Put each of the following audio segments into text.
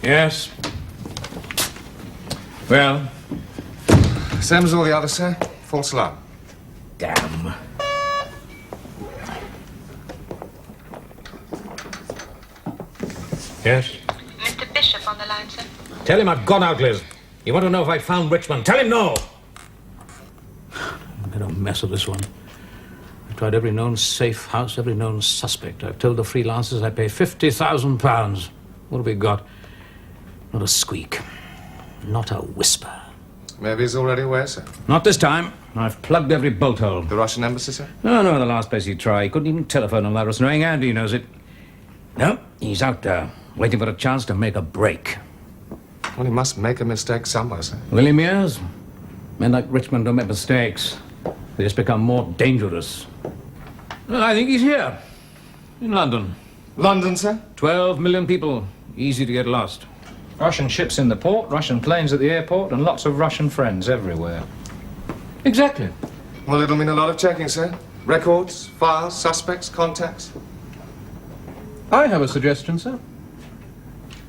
Yes. Well? Same as all the others, sir. False alarm. Damn. Yes? Mr. Bishop on the line, sir. Tell him I've gone out, Liz. You want to know if I found Richmond? Tell him no! I'm in a mess of this one. I've tried every known safe house, every known suspect. I've told the freelancers I pay £50,000. What have we got? Not a squeak. Not a whisper. Maybe he's already aware, sir. Not this time. I've plugged every bolt hole. The Russian embassy, sir? No, the last place he'd try. He couldn't even telephone on that was knowing, and he knows it. No, he's out there, waiting for a chance to make a break. Well, he must make a mistake somewhere, sir. Will he, Mears? Men like Richmond don't make mistakes. They just become more dangerous. Well, I think he's here. In London. London, sir? 12 million people. Easy to get lost. Russian ships in the port, Russian planes at the airport, and lots of Russian friends everywhere. Exactly. Well, it'll mean a lot of checking, sir. Records, files, suspects, contacts. I have a suggestion, sir.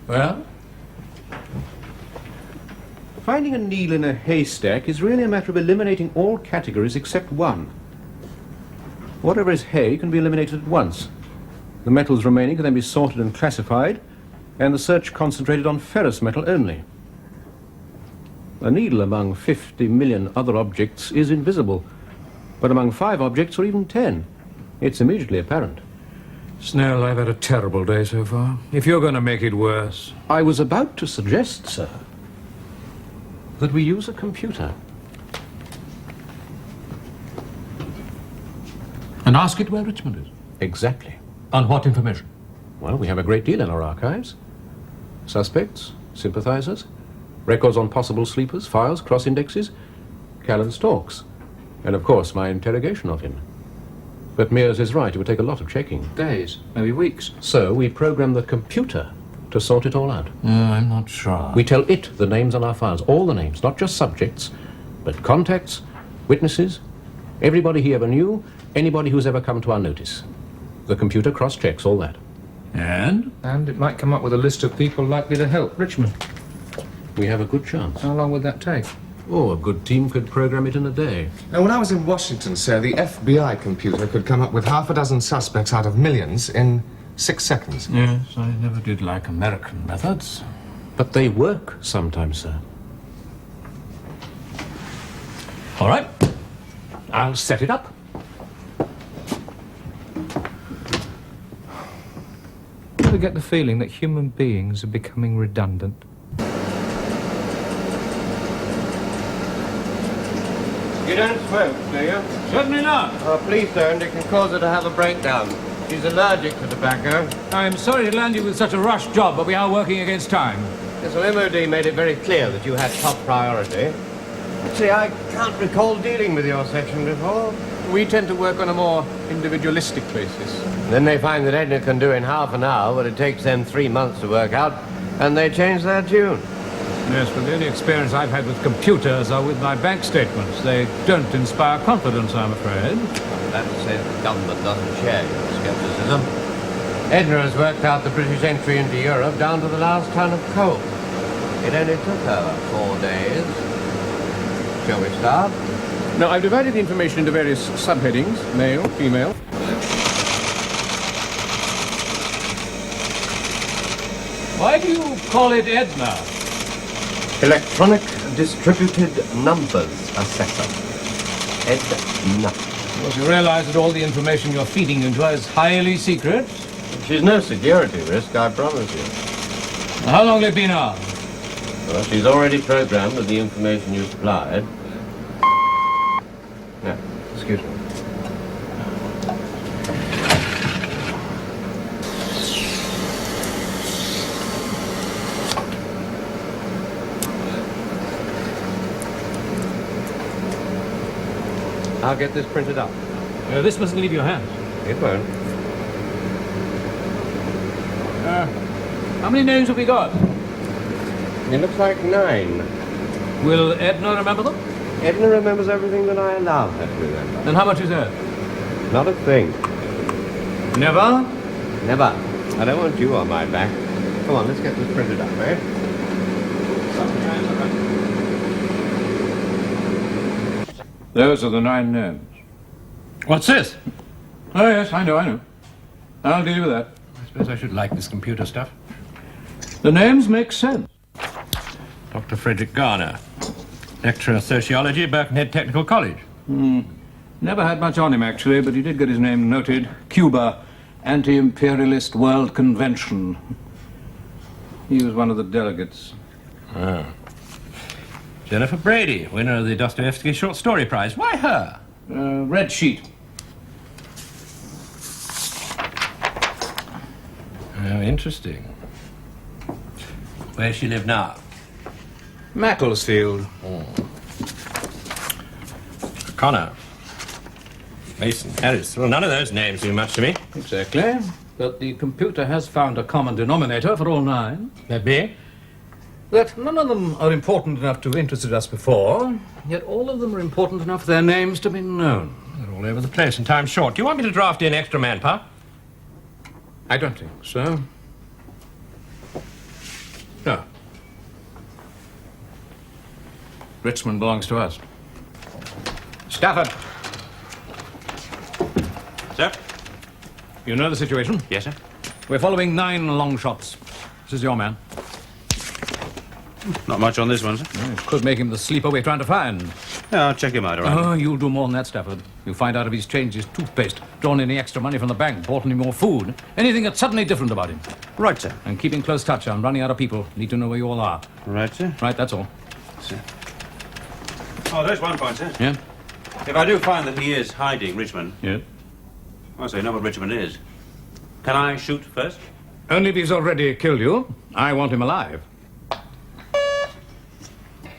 Well? Finding a needle in a haystack is really a matter of eliminating all categories except one. Whatever is hay can be eliminated at once. The metals remaining can then be sorted and classified, and the search concentrated on ferrous metal only. A needle among 50 million other objects is invisible, but among 5 objects or even 10, it's immediately apparent. Snell, I've had a terrible day so far. If you're going to make it worse... I was about to suggest, sir, that we use a computer. And ask it where Richmond is. Exactly. On what information? Well, we have a great deal in our archives. Suspects, sympathizers, records on possible sleepers, files, cross-indexes, Callan's talks, and of course my interrogation of him. But Mears is right, it would take a lot of checking. Days, maybe weeks. So we program the computer to sort it all out. I'm not sure. We tell it the names on our files, all the names, not just subjects, but contacts, witnesses, everybody he ever knew, anybody who's ever come to our notice. The computer cross-checks all that. And? And it might come up with a list of people likely to help Richmond. We have a good chance. How long would that take? Oh, a good team could program it in a day. Now, when I was in Washington, sir, the FBI computer could come up with half a dozen suspects out of millions in 6 seconds. Yes, I never did like American methods. But they work sometimes, sir. All right. I'll set it up. Do you ever get the feeling that human beings are becoming redundant? You don't smoke, do you? Certainly not. Oh, please don't. It can cause her to have a breakdown. She's allergic to tobacco. I'm sorry to land you with such a rush job, but we are working against time. Yes, well, MOD made it very clear that you had top priority. See, I can't recall dealing with your section before. We tend to work on a more individualistic basis. Then they find that Edna can do in half an hour what it takes them 3 months to work out, and they change their tune. Yes, but the only experience I've had with computers are with my bank statements. They don't inspire confidence, I'm afraid. That's to say the government doesn't share your skepticism. Edna has worked out the British entry into Europe down to the last ton of coal. It only took her 4 days. Shall we start? Now, I've divided the information into various subheadings, male, female. Why do you call it Edna? Electronic Distributed Numbers Assessor. Edna. Well, you realize that all the information you're feeding into her is highly secret? She's no security risk, I promise you. How long have you been on? Well, she's already programmed with the information you supplied. No, excuse me. I'll get this printed up. This mustn't leave your hands. It won't. How many names have we got? It looks like 9. Will Edna remember them? Edna remembers everything that I allow her to remember. Then how much is that? Not a thing. Never? Never. I don't want you on my back. Come on, let's get this printed up, eh? Those are the 9 names. What's this? Oh, yes, I know. I'll deal with that. I suppose I should like this computer stuff. The names make sense. Dr. Frederick Garner, lecturer of sociology at Birkenhead Technical College. Never had much on him, actually, but he did get his name noted. Cuba, Anti-Imperialist World Convention. He was one of the delegates. Jennifer Brady, winner of the Dostoevsky Short Story Prize. Why her? Red sheet. Oh, interesting. Where does she live now? Macclesfield. Connor. Mason, Harris. Well, none of those names mean much to me. Exactly. But the computer has found a common denominator for all 9. That be? That none of them are important enough to have interested us before, yet all of them are important enough for their names to be known. They're all over the place and time's short. Do you want me to draft in extra manpower? I don't think so. No. Richmond belongs to us. Stafford, Sir? you know the situation. Yes, sir. We're following 9 long shots. This is your man. Not much on this one, sir. It could make him the sleeper we're trying to find. Yeah, I'll check him out, all right? Oh, you'll do more than that, Stafford. You'll find out if he's changed his toothpaste, drawn any extra money from the bank, bought any more food, anything that's suddenly different about him. Right, sir. And keep in close touch. I'm running out of people. Need to know where you all are. Right, sir. Right, that's all. Sir. Oh, there's one point, sir. Yeah? If I do find that he is hiding Richmond, Yeah. I say know what Richmond is. Can I shoot first? Only if he's already killed you. I want him alive.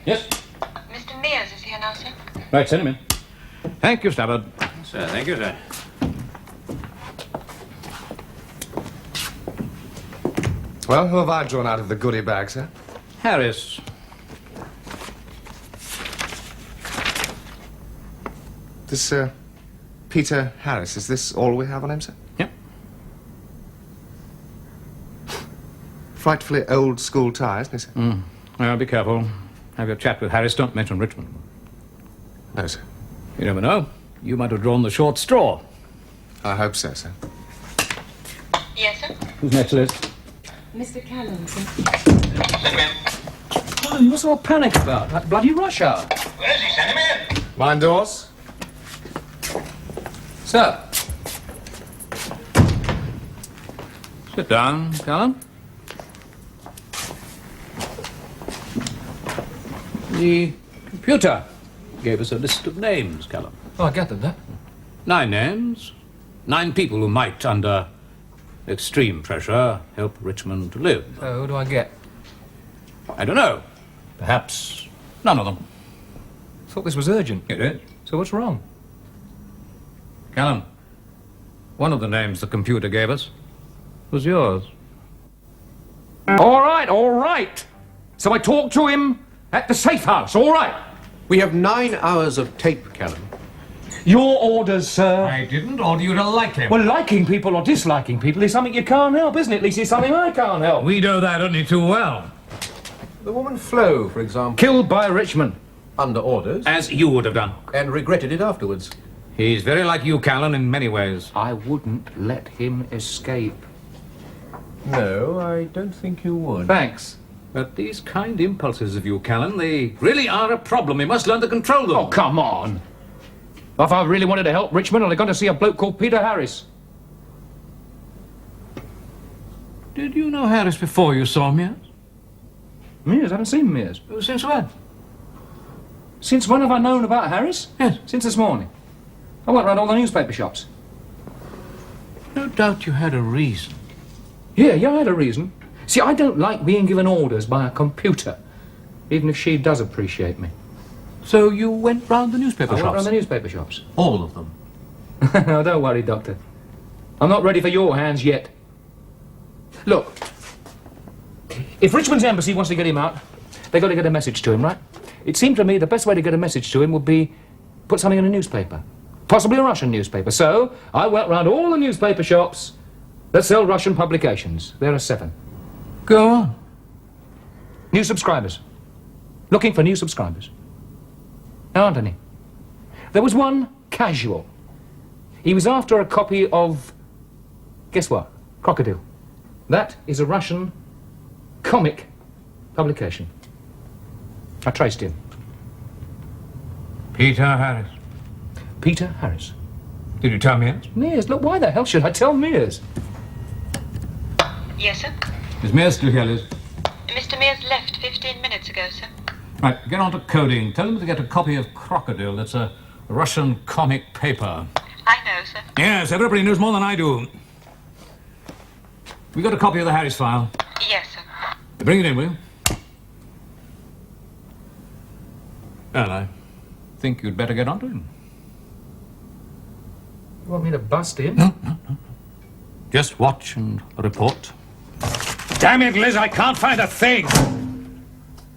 Yes? Mr. Mears is here now, sir. Right, send him in. Thank you, Stafford. Sir, thank you, sir. Well, who have I drawn out of the goodie bag, sir? Harris. This, Peter Harris, is this all we have on him, sir? Yep. Frightfully old school tie, isn't he, sir? Well, be careful. Have your chat with Harris. Don't mention Richmond. No, sir. You never know. You might have drawn the short straw. I hope so, sir. Yes, sir. Who's next, Liz? Mr. Callan, sir. Oh, what's all panic about? That bloody rush hour. Where's he? Send him in. Mind doors? Sir. Sit down, Callan. The computer gave us a list of names, Callum. Oh, I gathered that. 9 names. 9 people who might, under extreme pressure, help Richmond to live. Who do I get? I don't know. Perhaps none of them. Thought this was urgent. It is. So what's wrong? Callum, one of the names the computer gave us was yours. All right. So I talked to him at the safe house, all right. We have 9 hours of tape, Callum. Your orders, sir. I didn't order you to like him. Well, liking people or disliking people is something you can't help, isn't it? At least it's something I can't help. We know that only too well. The woman Flo, for example, Killed by Richmond. under orders, As you would have done. and regretted it afterwards. He's very like you, Callan, in many ways. I wouldn't let him escape. No, I don't think you would. Thanks. But these kind impulses of you, Callan, they really are a problem. You must learn to control them. Oh, come on. If I really wanted to help Richmond, I'd have gone to see a bloke called Peter Harris. Did you know Harris before you saw Mears? Mears? I haven't seen Mears. Since when? Since when have I known about Harris? Yes. Since this morning. I went round all the newspaper shops. No doubt you had a reason. Yeah, I had a reason. See, I don't like being given orders by a computer, even if she does appreciate me. So you went round the newspaper I went shops? round the newspaper shops. All of them? No, don't worry, Doctor. I'm not ready for your hands yet. Look, if Richmond's embassy wants to get him out, they've got to get a message to him, right? It seemed to me the best way to get a message to him would be put something in a newspaper. Possibly a Russian newspaper. So I went round all the newspaper shops that sell Russian publications. There are 7. Go on. New subscribers. Looking for new subscribers. Now, aren't any? There was one casual. He was after a copy of... Guess what? Crocodile. That is a Russian comic publication. I traced him. Peter Harris. Peter Harris. Did you tell me it? Mears, look, why the hell should I tell Mears? Yes, sir? Is Mears still here, Liz? Mr. Mears left 15 minutes ago, sir. Right, get on to coding. Tell them to get a copy of Crocodile. That's a Russian comic paper. I know, sir. Yes, everybody knows more than I do. We got a copy of the Harris file. Yes, sir. Bring it in, will you? Well, I think you'd better get on to him. You want me to bust in? No. Just watch and report. Damn it, Liz, I can't find a thing.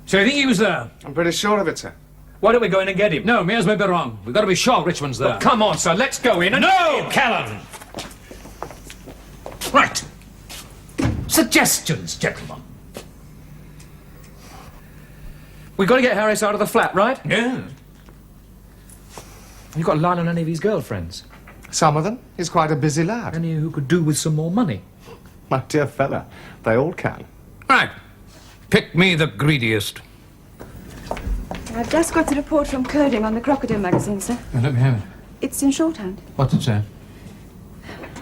So you think he was there? I'm pretty sure of it, sir. Why don't we go in and get him? No, Mears may be wrong. We've got to be sure Richmond's there. Look, come on, sir, let's go in and... No, Callan! Right. Suggestions, gentlemen. We've got to get Harris out of the flat, right? Yeah. You've got a line on any of his girlfriends? Some of them. He's quite a busy lad. Any who could do with some more money? My dear fella, they all can. Right. Pick me the greediest. I've just got the report from Coding on the Crocodile magazine, sir. Well, let me have it. It's in shorthand. What's it say?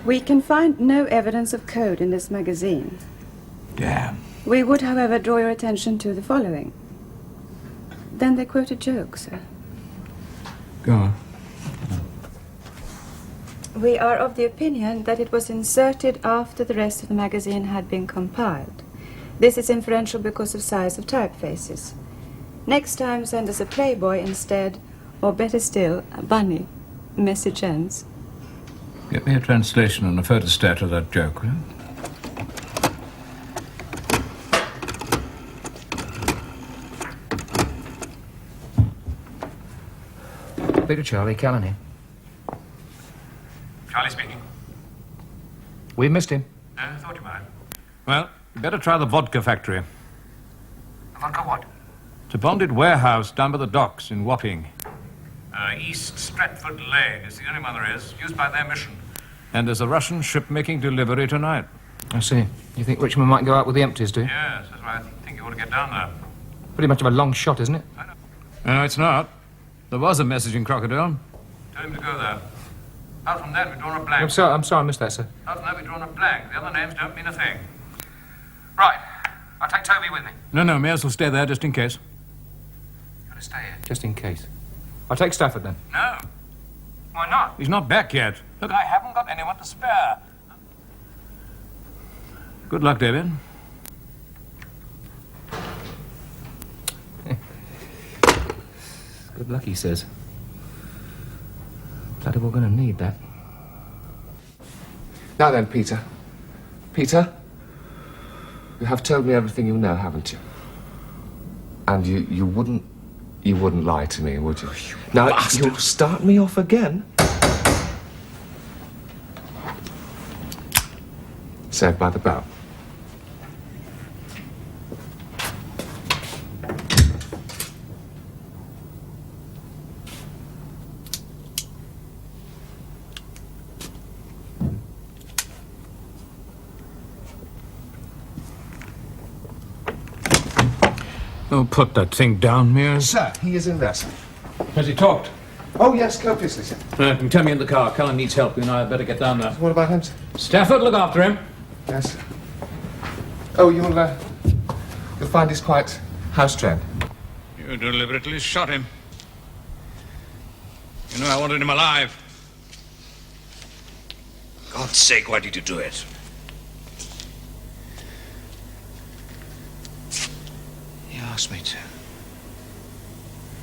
We can find no evidence of code in this magazine. Damn. We would, however, draw your attention to the following. Then they quote a joke, sir. Go on. We are of the opinion that it was inserted after the rest of the magazine had been compiled. This is inferential because of size of typefaces. Next time, send us a Playboy instead, or better still, a bunny. Message ends. Get me a translation and a photostat of that joke, will you? Bigger Charlie, Callan here. Charlie speaking. We missed him. I thought you might. Well, you better try the vodka factory. Vodka what? It's a bonded warehouse down by the docks in Wapping. East Stratford Lane is the only one there is, used by their mission. And there's a Russian ship making delivery tonight. I see. You think Richmond might go out with the empties, do you? Yes, that's why I think you ought to get down there. Pretty much of a long shot, isn't it? No, it's not. There was a message in Crocodile. Tell him to go there. Out from that, we've drawn a blank. I'm sorry, I missed that, sir. Out from that, we've drawn a blank. The other names don't mean a thing. Right. I'll take Toby with me. No, Mears will stay there just in case. You're to stay here. Just in case. I'll take Stafford then. No. Why not? He's not back yet. Look, I haven't got anyone to spare. Good luck, David. Good luck, he says. Bloody we're going to need that. Now then, Peter. Peter, you have told me everything you know, haven't you? And you wouldn't lie to me, would you? Now, you'll start me off again. Saved by the bell. Oh, put that thing down, Mears. Sir, he is in there, sir. Has he talked? Oh, yes, copiously, sir. You can tell me in the car. Callan needs help. You and I had better get down there. What about him, sir? Stafford, look after him. Yes, sir. Oh, you'll find he's quite house-trained. You deliberately shot him. You know I wanted him alive. God's sake, why did you do it? He asked me to.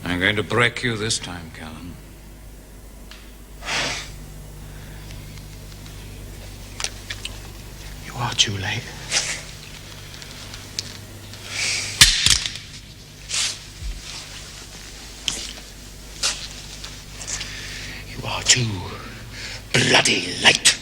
I'm going to break you this time, Callan. You are too late. You are too bloody late.